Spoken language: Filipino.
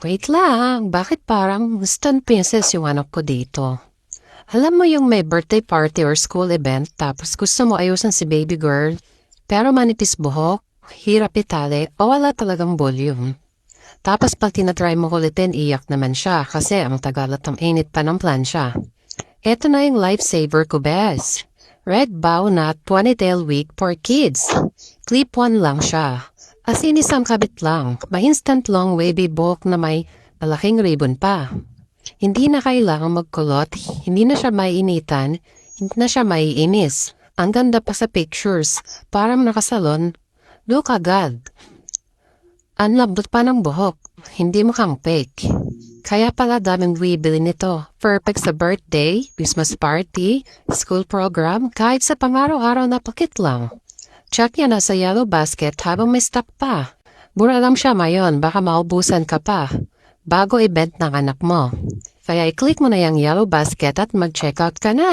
Wait lang, bakit parang instant princess yung anak ko dito? Alam mo yung may birthday party or school event tapos gusto mo ayusan si baby girl, pero manipis buhok, hirap itali o wala talagang volume. Tapos pag tinatry mo kulitin, iyak naman siya kasi ang tagal at ang init pa ng plansya. Eto na yung lifesaver ko, Bes. Red Bow Knot Ponytail Wig for Kids. Clip 1 lang siya. As in isang kabit lang, may instant long wavy buhok na may malaking ribbon pa. Hindi na kailangang magkulot, hindi na siya maiinitan, hindi na siya maiinis. Ang ganda pa sa pictures, parang nakasalon. Look agad. Ang lambot pa ng buhok, hindi mukhang fake. Kaya pala daming bumibili nito. Perfect sa birthday, Christmas party, school program, kahit sa pangaraw-araw na pakit lang. Check yan na sa yellow basket habang may stock pa. Mura lang siya ngayon, baka maubusan ka pa. Bago event ng anak mo. Kaya i-click mo na yung yellow basket at mag-checkout ka na!